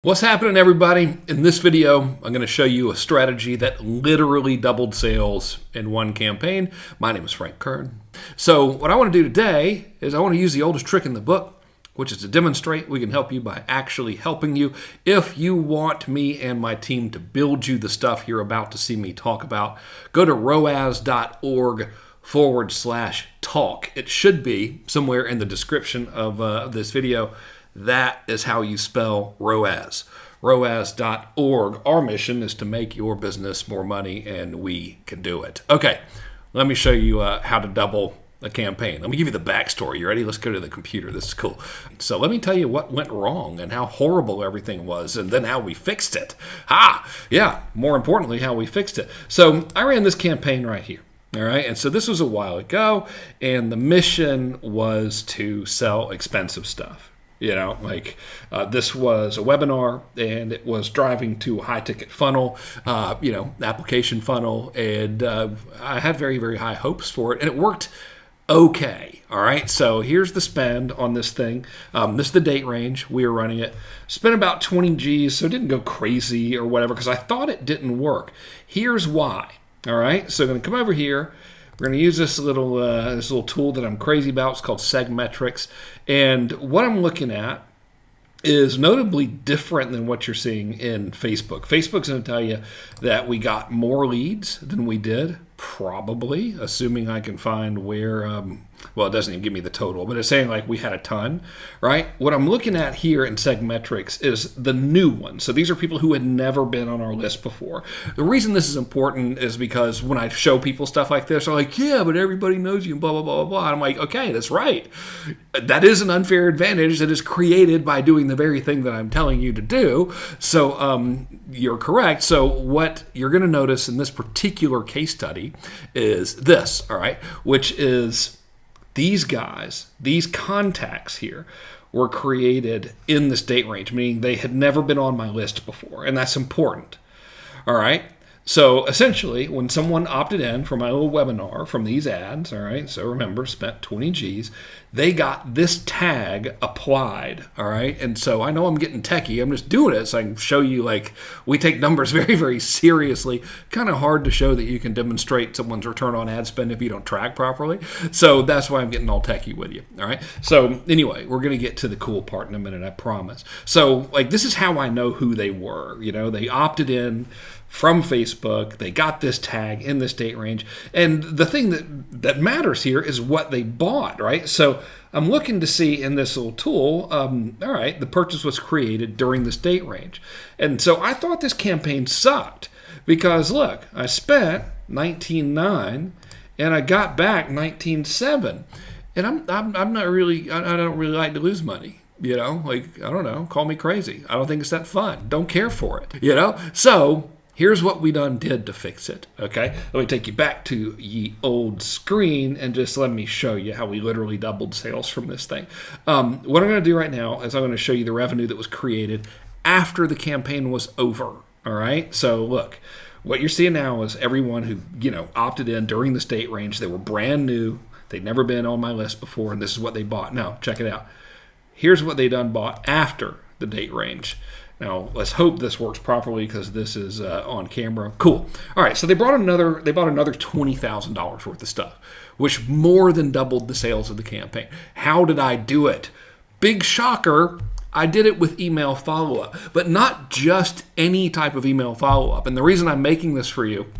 What's happening, everybody? In this video, I'm going to show you a strategy that literally doubled sales in one campaign. My name is Kern. So what I want to do today is I want to use the oldest trick in the book, which is to demonstrate we can help you by actually helping you. If you want me and my team to build you the stuff you're about to see me talk about, go to roaz.org/talk. It should be somewhere in the description of this video. That is how you spell ROAS. ROAS.org. Our mission is to make your business more money, and we can do it. Okay, let me show you how to double a campaign. Let me give you the backstory. You ready? Let's go to the computer. This is cool. So let me tell you what went wrong and how horrible everything was, and then how we fixed it. More importantly, how we fixed it. So I ran this campaign right here. All right, and so this was a while ago, and the mission was to sell expensive stuff. This was a webinar, and it was driving to a high-ticket funnel, application funnel, and I had very, very high hopes for it, and it worked okay. All right, so here's the spend on this thing. This is the date range. We were running it. Spent about 20 G's, so it didn't go crazy or whatever, because I thought it didn't work. Here's why. All right, so I'm going to come over here. We're going to use this little tool that I'm crazy about. It's called Segmetrics. And what I'm looking at is notably different than what you're seeing in Facebook. Facebook's going to tell you that we got more leads than we did, probably, assuming I can find where, it doesn't even give me the total, but it's saying like we had a ton, right? What I'm looking at here in Segmetrics is the new ones. So these are people who had never been on our list before. The reason this is important is because when I show people stuff like this, they're like, yeah, but everybody knows you, and blah, blah, blah, blah, blah. And I'm like, okay, that's right. That is an unfair advantage that is created by doing the very thing that I'm telling you to do. So you're correct. So what you're going to notice in this particular case study is this, all right, which is these guys, these contacts here were created in this date range, meaning they had never been on my list before, and that's important, all right? So essentially, when someone opted in for my little webinar from these ads, all right, so remember, spent 20 G's, they got this tag applied, all right? And so I know I'm getting techie. I'm just doing it so I can show you, like, we take numbers very, very seriously. Kind of hard to show that you can demonstrate someone's return on ad spend if you don't track properly. So that's why I'm getting all techie with you, all right? So anyway, we're going to get to the cool part in a minute, I promise. So, like, this is how I know who they were. They opted in from Facebook. They got this tag in this date range. And the thing that matters here is what they bought, right? So I'm looking to see in this little tool, all right, the purchase was created during this date range. And so I thought this campaign sucked because, look, I spent $19,900 and I got back $19,700. And I'm not really, I don't really like to lose money. I don't know, call me crazy. I don't think it's that fun. Don't care for it, So here's what we done did to fix it, okay? Let me take you back to ye old screen and just let me show you how we literally doubled sales from this thing. What I'm going to do right now is I'm going to show you the revenue that was created after the campaign was over, all right? So look, what you're seeing now is everyone who, opted in during the date range. They were brand new. They'd never been on my list before, and this is what they bought. Now, check it out. Here's what they done bought after the date range. Now, let's hope this works properly because this is on camera. Cool. All right, so they bought another $20,000 worth of stuff, which more than doubled the sales of the campaign. How did I do it? Big shocker. I did it with email follow-up, but not just any type of email follow-up. And the reason I'm making this for you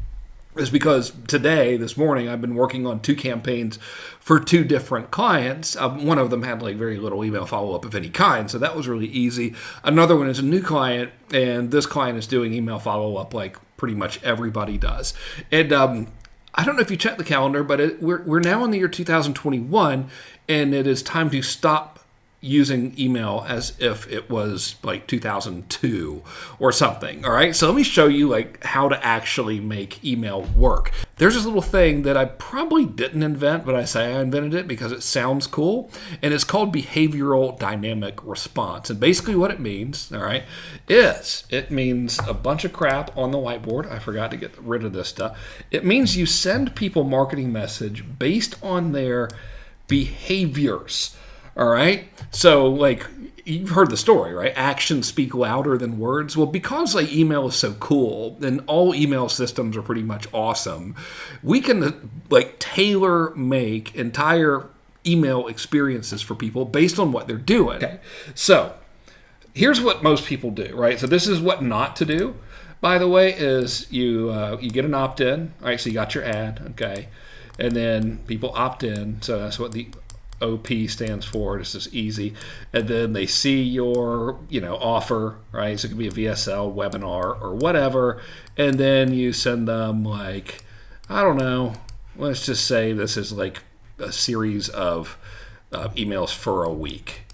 is because this morning, I've been working on 2 campaigns for 2 different clients. One of them had like very little email follow-up of any kind, so that was really easy. Another one is a new client, and this client is doing email follow-up like pretty much everybody does. And I don't know if you checked the calendar, but we're now in the year 2021, and it is time to stop using email as if it was like 2002 or something. All right, so let me show you like how to actually make email work. There's this little thing that I probably didn't invent, but I say I invented it because it sounds cool, and it's called behavioral dynamic response. And basically what it means, all right, is it means a bunch of crap on the whiteboard. I forgot to get rid of this stuff. It means you send people marketing message based on their behaviors. All right. So like you've heard the story, right? Actions speak louder than words. Well, because like email is so cool, and all email systems are pretty much awesome, we can like tailor make entire email experiences for people based on what they're doing. Okay. So here's what most people do, right? So this is what not to do, by the way, is you get an opt-in, right? So you got your ad, okay? And then people opt in, so that's what the OP stands for. This is easy. And then they see your, offer, right? So it could be a VSL webinar or whatever. And then you send them like, I don't know, let's just say this is like a series of emails for a week.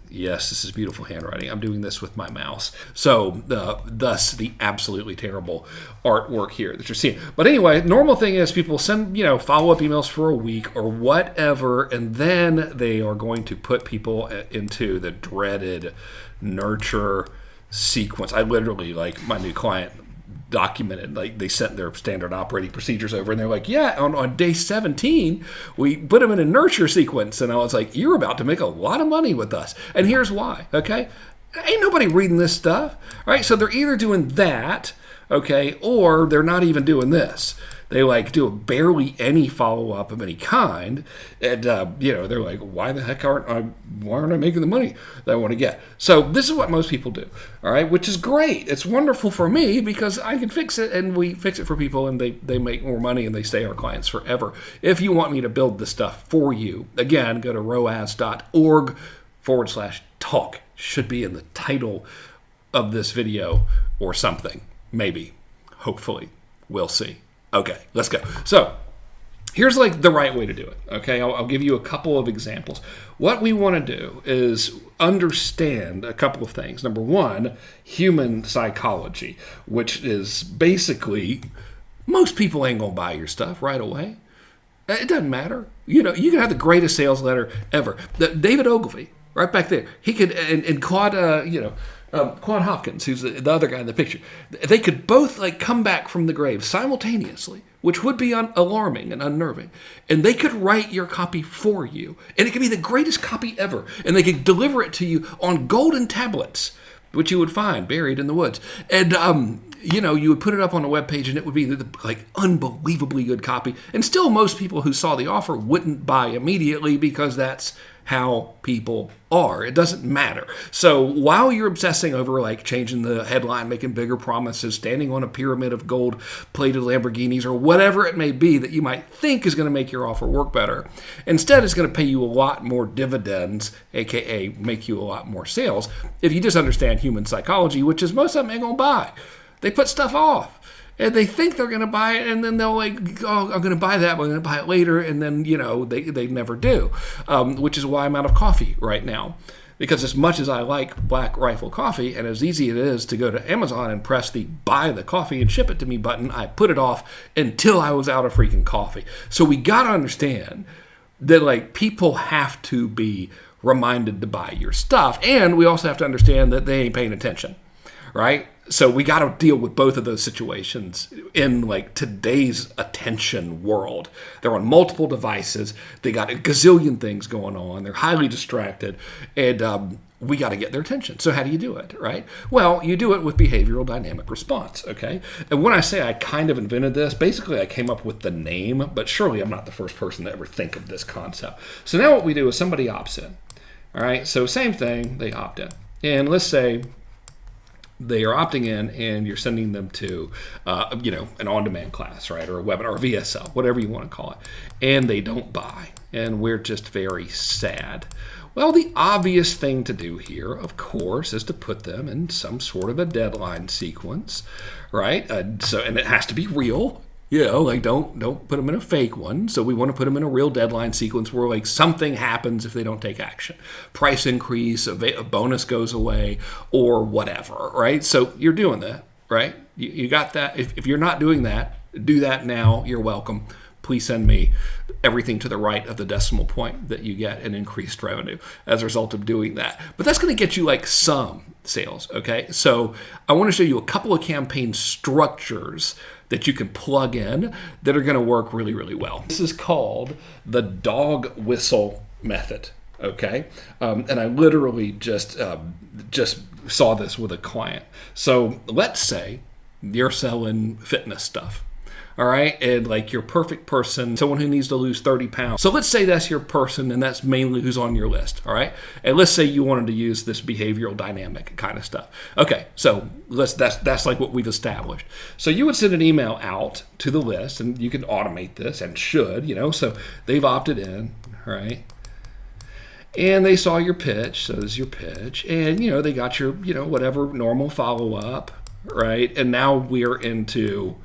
Yes, this is beautiful handwriting. I'm doing this with my mouse. So thus the absolutely terrible artwork here that you're seeing. But anyway, normal thing is people send, follow-up emails for a week or whatever, and then they are going to put people into the dreaded nurture sequence. I literally, like, my new client documented, like they sent their standard operating procedures over, and they're like, yeah, on day 17 we put them in a nurture sequence. And I was like, you're about to make a lot of money with us, and here's why. Okay, ain't nobody reading this stuff, right? So they're either doing that, okay, or they're not even doing this. They like do barely any follow-up of any kind, and they're like, why the heck aren't I making the money that I want to get? So this is what most people do, all right, which is great. It's wonderful for me because I can fix it, and we fix it for people, and they make more money, and they stay our clients forever. If you want me to build this stuff for you, again, go to roas.org/talk. Should be in the title of this video or something, maybe, hopefully, we'll see. Okay, let's go. So here's like the right way to do it. Okay, I'll give you a couple of examples. What we want to do is understand a couple of things. Number one, human psychology, which is basically most people ain't gonna buy your stuff right away. It doesn't matter. You can have the greatest sales letter ever. David Ogilvy, right back there, he could, and Claude, Claude Hopkins, who's the other guy in the picture, they could both like come back from the grave simultaneously, which would be alarming and unnerving. And they could write your copy for you, and it could be the greatest copy ever. And they could deliver it to you on golden tablets, which you would find buried in the woods. And you would put it up on a web page, and it would be like unbelievably good copy. And still, most people who saw the offer wouldn't buy immediately because that's how people are. It doesn't matter. So while you're obsessing over like changing the headline, making bigger promises, standing on a pyramid of gold-plated Lamborghinis, or whatever it may be that you might think is going to make your offer work better, instead it's going to pay you a lot more dividends, aka make you a lot more sales, if you just understand human psychology, which is most of them ain't going to buy. They put stuff off. And they think they're going to buy it, and then they'll like, oh, I'm going to buy that, but I'm going to buy it later, and then, they never do, which is why I'm out of coffee right now. Because as much as I like Black Rifle coffee, and as easy it is to go to Amazon and press the buy the coffee and ship it to me button, I put it off until I was out of freaking coffee. So we got to understand that like people have to be reminded to buy your stuff, and we also have to understand that they ain't paying attention, right? So we got to deal with both of those situations in like today's attention world. They're on multiple devices. They got a gazillion things going on. They're highly distracted, and we got to get their attention. So how do you do it, right? Well, you do it with behavioral dynamic response, okay? And when I say I kind of invented this, basically I came up with the name, but surely I'm not the first person to ever think of this concept. So now what we do is somebody opts in, all right? So same thing, they opt in. And let's say they are opting in, and you're sending them to, an on-demand class, right, or a webinar, or VSL, whatever you want to call it, and they don't buy, and we're just very sad. Well, the obvious thing to do here, of course, is to put them in some sort of a deadline sequence, right? And it has to be real. Don't put them in a fake one. So we want to put them in a real deadline sequence where like something happens if they don't take action. Price increase, a bonus goes away, or whatever, right? So you're doing that, right? You got that. If you're not doing that, do that now. You're welcome. Please send me everything to the right of the decimal point that you get an increased revenue as a result of doing that. But that's going to get you like some sales, okay? So I want to show you a couple of campaign structures that you can plug in that are going to work really, really well. This is called the dog whistle method, Okay, and I literally just saw this with a client. So let's say you're selling fitness stuff. All right. And like your perfect person, someone who needs to lose 30 pounds. So let's say that's your person and that's mainly who's on your list. All right. And let's say you wanted to use this behavioral dynamic kind of stuff. Okay. So that's like what we've established. So you would send an email out to the list and you can automate this and should, so they've opted in. All right. And they saw your pitch. So this is your pitch. And, they got your, whatever normal follow up. Right. And now we're into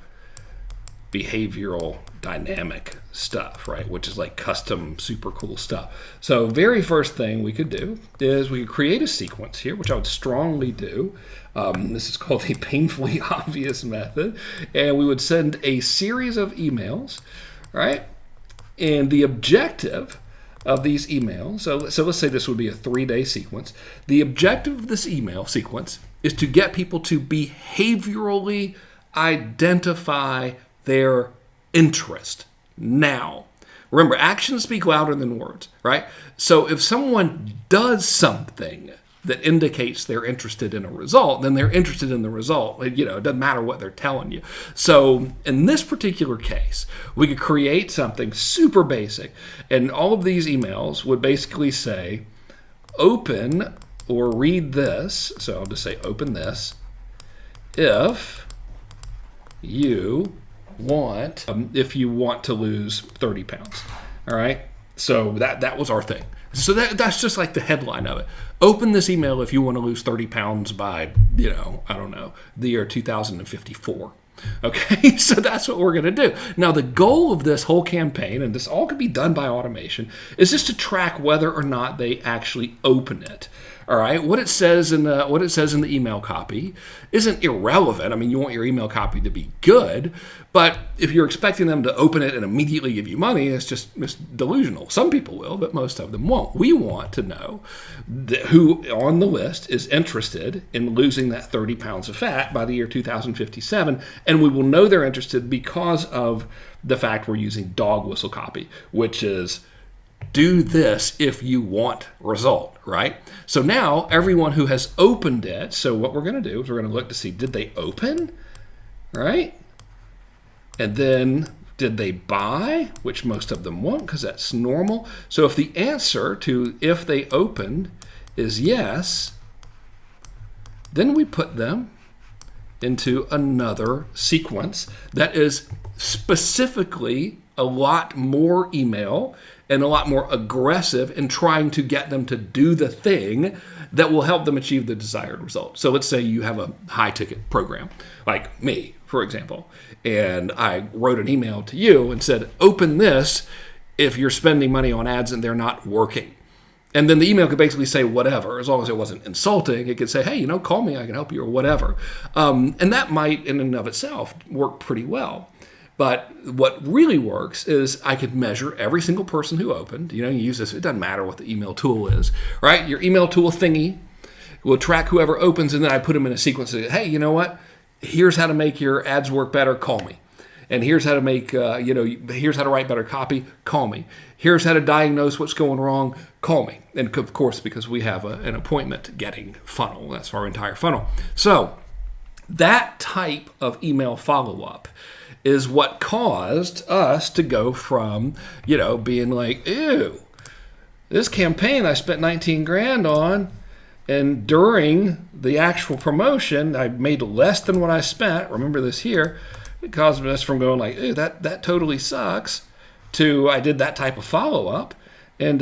behavioral dynamic stuff, right? Which is like custom, super cool stuff. So very first thing we could do is we could create a sequence here, which I would strongly do. This is called the painfully obvious method. And we would send a series of emails, right? And the objective of these emails, so let's say this would be a 3-day sequence. The objective of this email sequence is to get people to behaviorally identify their interest. Now, remember, actions speak louder than words, right? So if someone does something that indicates they're interested in a result, then they're interested in the result. It doesn't matter what they're telling you. So in this particular case, we could create something super basic, and all of these emails would basically say, open or read this. So I'll just say, open this if you want to lose 30 pounds. All right. So that was our thing. So that's just like the headline of it. Open this email if you want to lose 30 pounds by, I don't know, the year 2054. Okay, so that's what we're going to do. Now, the goal of this whole campaign, and this all can be done by automation, is just to track whether or not they actually open it. All right, what it says in the email copy isn't irrelevant. I mean, you want your email copy to be good, but if you're expecting them to open it and immediately give you money, it's delusional. Some people will, but most of them won't. We want to know who on the list is interested in losing that 30 pounds of fat by the year 2057, and we will know they're interested because of the fact we're using dog whistle copy, which is do this if you want result, right? So now everyone who has opened it, so what we're going to do is we're going to look to see, did they open, right? And then did they buy, which most of them won't because that's normal. So if the answer to if they opened is yes, then we put them into another sequence that is specifically a lot more email and a lot more aggressive in trying to get them to do the thing that will help them achieve the desired result. So let's say you have a high-ticket program, like me, for example, and I wrote an email to you and said, open this if you're spending money on ads and they're not working. And then the email could basically say whatever, as long as it wasn't insulting. It could say, hey, call me, I can help you, or whatever. And that might, in and of itself, work pretty well. But what really works is I could measure every single person who opened. You use this. It doesn't matter what the email tool is, right? Your email tool thingy will track whoever opens, and then I put them in a sequence of, hey, you know what? Here's how to make your ads work better. Call me. And here's how to make, here's how to write better copy. Call me. Here's how to diagnose what's going wrong. Call me. And of course, because we have an appointment getting funnel. That's our entire funnel. So that type of email follow-up is what caused us to go from, being like, ew, this campaign I spent 19 grand on, and during the actual promotion, I made less than what I spent. Remember this here. It caused us from going like, ew, that totally sucks, to I did that type of follow-up. And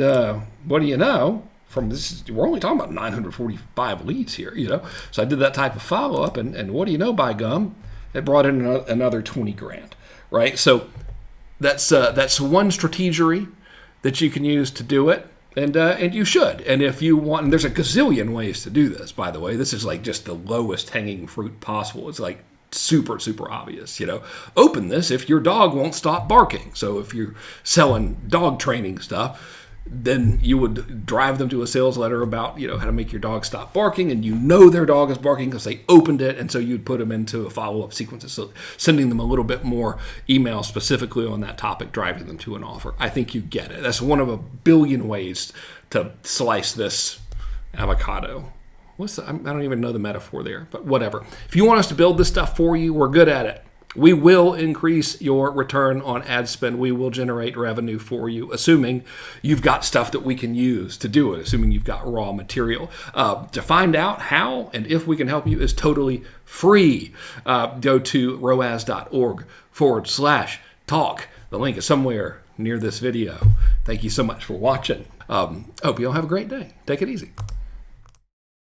what do you know? From this, we're only talking about 945 leads here, So I did that type of follow-up, and what do you know, by gum? It brought in another 20 grand, right? So that's one strategy that you can use to do it, and you should. And if you want, and there's a gazillion ways to do this, by the way. This is like just the lowest hanging fruit possible. It's like super, super obvious, Open this if your dog won't stop barking. So if you're selling dog training stuff, then you would drive them to a sales letter about, how to make your dog stop barking, and their dog is barking because they opened it, and so you'd put them into a follow-up sequence, so sending them a little bit more email specifically on that topic, driving them to an offer. I think you get it. That's one of a billion ways to slice this avocado. I don't even know the metaphor there, but whatever. If you want us to build this stuff for you, we're good at it. We will increase your return on ad spend. We will generate revenue for you, assuming you've got stuff that we can use to do it, assuming you've got raw material. To find out how and if we can help you is totally free. Go to roaz.org/talk. The link is somewhere near this video. Thank you so much for watching. Hope you all have a great day. Take it easy.